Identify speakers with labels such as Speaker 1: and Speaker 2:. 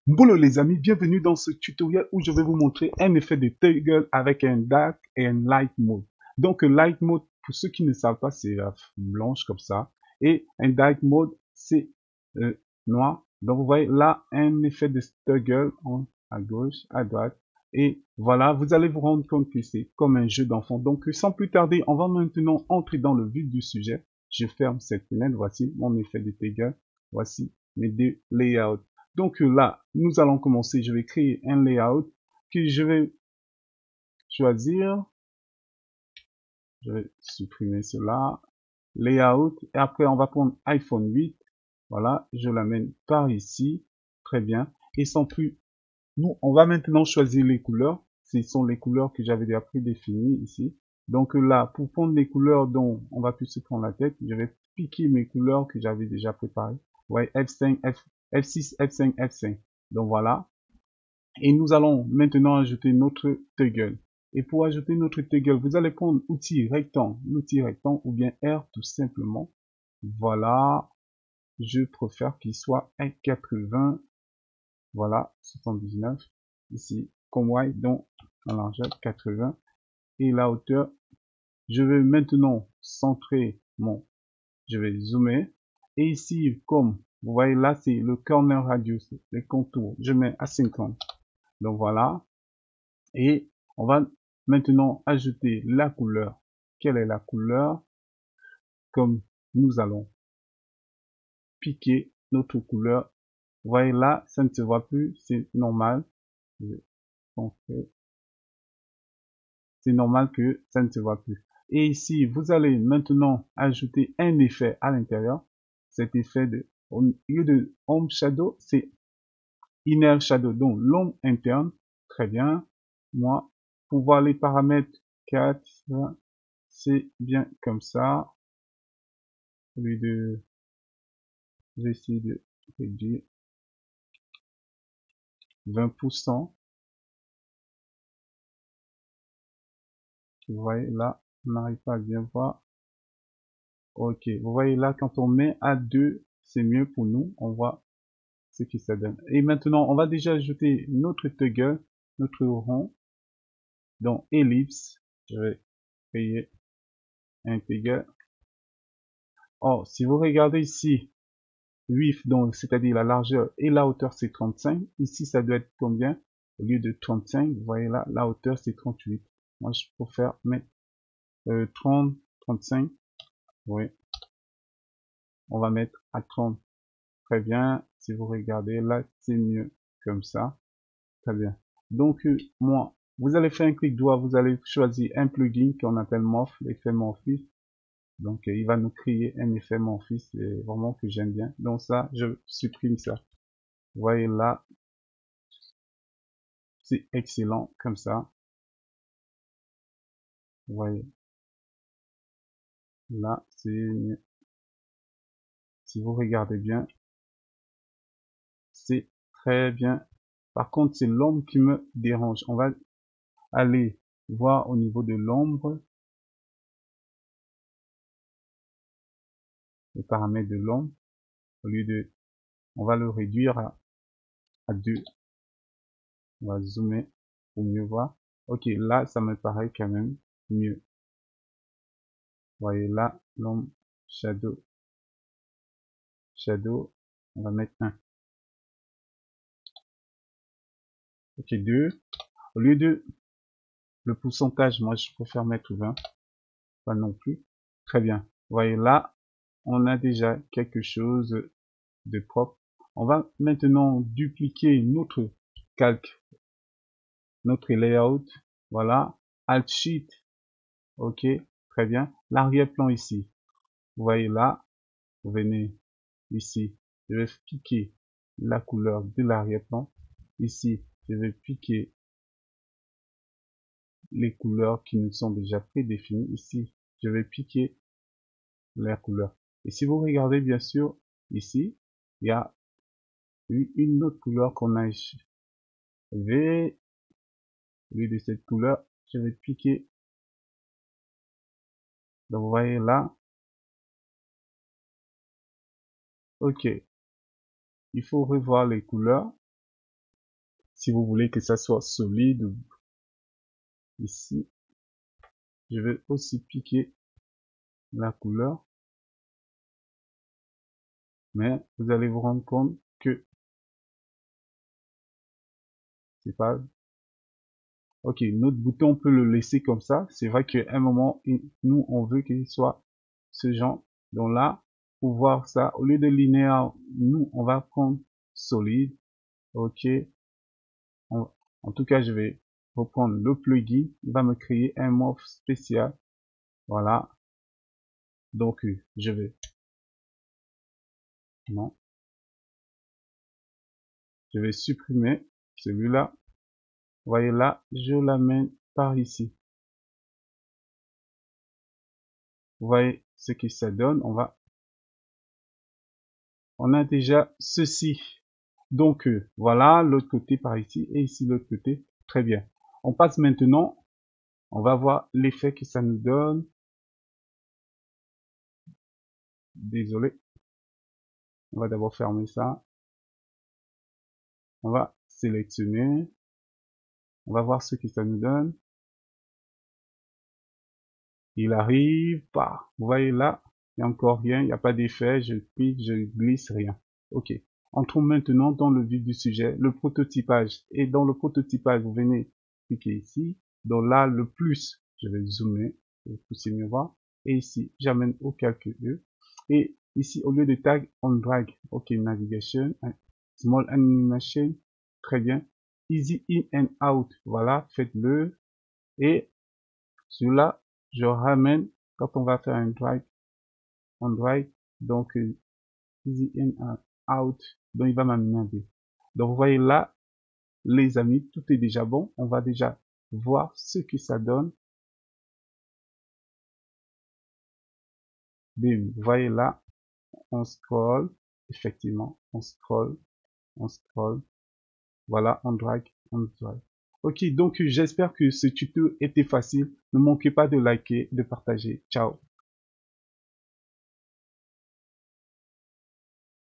Speaker 1: Bonjour les amis, bienvenue dans ce tutoriel où je vais vous montrer un effet de toggle avec un dark et un light mode. Donc light mode, pour ceux qui ne savent pas, c'est blanche comme ça. Et un dark mode, c'est noir. Donc vous voyez là un effet de toggle à gauche, à droite. Et voilà, vous allez vous rendre compte que c'est comme un jeu d'enfant. Donc sans plus tarder, on va maintenant entrer dans le vif du sujet. Je ferme cette fenêtre, voici mon effet de toggle. Voici mes deux layouts. Donc là, nous allons commencer. Je vais créer un layout que je vais choisir. Je vais supprimer cela. Layout. Et après, on va prendre iPhone 8. Voilà, je l'amène par ici. Très bien. Et sans plus, nous, on va maintenant choisir les couleurs. Ce sont les couleurs que j'avais déjà prédéfinies ici. Donc là, pour prendre les couleurs dont on va plus se prendre la tête, je vais piquer mes couleurs que j'avais déjà préparées. Ouais, F5, F6, F5, F5. Donc voilà. Et nous allons maintenant ajouter notre toggle. Et pour ajouter notre toggle, vous allez prendre l'outil rectangle ou bien R tout simplement. Voilà, je préfère qu'il soit 1,80. Voilà, 79 ici, comme Y, donc la largeur 80 et la hauteur. Je vais maintenant centrer je vais zoomer. Et ici, comme vous voyez là, c'est le corner radius, les contours. Je mets à 50. Donc voilà. Et on va maintenant ajouter la couleur. Quelle est la couleur? Comme nous allons piquer notre couleur. Vous voyez là, ça ne se voit plus, c'est normal. C'est normal que ça ne se voit plus. Et ici, vous allez maintenant ajouter un effet à l'intérieur. Cet effet au lieu de Home Shadow, c'est Inner Shadow, donc l'ombre interne. Très bien. Moi, pour voir les paramètres 4, c'est bien comme ça. Au lieu de, je vais essayer de réduire 20%. Vous voyez là, on n'arrive pas à bien voir. Ok, vous voyez là, quand on met à 2, c'est mieux pour nous. On voit ce que ça donne. Et maintenant, on va déjà ajouter notre toggle, notre rond, dans ellipse. Je vais créer un toggle. Oh, si vous regardez ici, width, donc c'est-à-dire la largeur et la hauteur, c'est 35. Ici, ça doit être combien? Au lieu de 35, vous voyez là, la hauteur, c'est 38. Moi, je préfère mettre 30, 35. Oui, on va mettre à 30. Très bien. Si vous regardez là, c'est mieux comme ça. Très bien. Donc, moi, vous allez faire un clic droit, vous allez choisir un plugin qu'on appelle Morph, l'effet Morphis. Donc, il va nous créer un effet Morphis, vraiment que j'aime bien. Donc ça, je supprime ça. Vous voyez là, c'est excellent comme ça. Vous voyez là, c'est mieux. Si vous regardez bien, c'est très bien. Par contre, c'est l'ombre qui me dérange. On va aller voir au niveau de l'ombre, les paramètres de l'ombre. Au lieu de, on va le réduire à 2. On va zoomer pour mieux voir. Ok, là, ça me paraît quand même mieux. Vous voyez là, l'ombre, shadow, shadow, on va mettre 1. Ok, 2. Au lieu de le pourcentage, moi, je préfère mettre 20. Pas non plus. Très bien. Vous voyez là, on a déjà quelque chose de propre. On va maintenant dupliquer notre calque, notre layout. Voilà. Alt Shift. Ok. Très bien. L'arrière-plan ici. Vous voyez là, vous venez ici. Je vais piquer la couleur de l'arrière-plan. Ici, je vais piquer les couleurs qui nous sont déjà prédéfinies. Ici, je vais piquer les couleurs. Et si vous regardez bien sûr, ici, il y a une autre couleur qu'on a ici. V, au lieu de cette couleur, je vais piquer. Donc vous voyez là, ok, il faut revoir les couleurs. Si vous voulez que ça soit solide, ici, je vais aussi piquer la couleur. Mais vous allez vous rendre compte que c'est pas... Ok, notre bouton, on peut le laisser comme ça. C'est vrai qu'à un moment, nous, on veut qu'il soit ce genre. Donc là, pour voir ça, au lieu de linéaire, nous, on va prendre solide. Ok. En tout cas, je vais reprendre le plugin. Il va me créer un morph spécial. Voilà. Donc, je vais... Non. Je vais supprimer celui-là. Vous voyez là, je l'amène par ici. Vous voyez ce que ça donne. On a déjà ceci. Donc, voilà l'autre côté par ici et ici l'autre côté. Très bien. On passe maintenant. On va voir l'effet que ça nous donne. Désolé. On va d'abord fermer ça. On va sélectionner. On va voir ce que ça nous donne. Il arrive pas. Vous voyez là, il n'y a encore rien. Il n'y a pas d'effet. Je pique, je glisse, rien. Ok. Entrons maintenant dans le vif du sujet, le prototypage. Et dans le prototypage, vous venez cliquer ici. Donc là, le plus, je vais zoomer, pour que vous puissiez mieux voir. Et ici, j'amène au calque E. Et ici, au lieu de tag, on drag. Ok, navigation, small animation, très bien. Easy in and out, voilà, faites-le. Et celui-là, je ramène, quand on va faire un drag, on drag, donc easy in and out, donc il va m'amener un B. Donc vous voyez là, les amis, tout est déjà bon. On va déjà voir ce que ça donne. Bim, vous voyez là, on scroll, effectivement, on scroll, voilà, on drag, on drag. Ok, donc j'espère que ce tuto était facile. Ne manquez pas de liker, de partager. Ciao.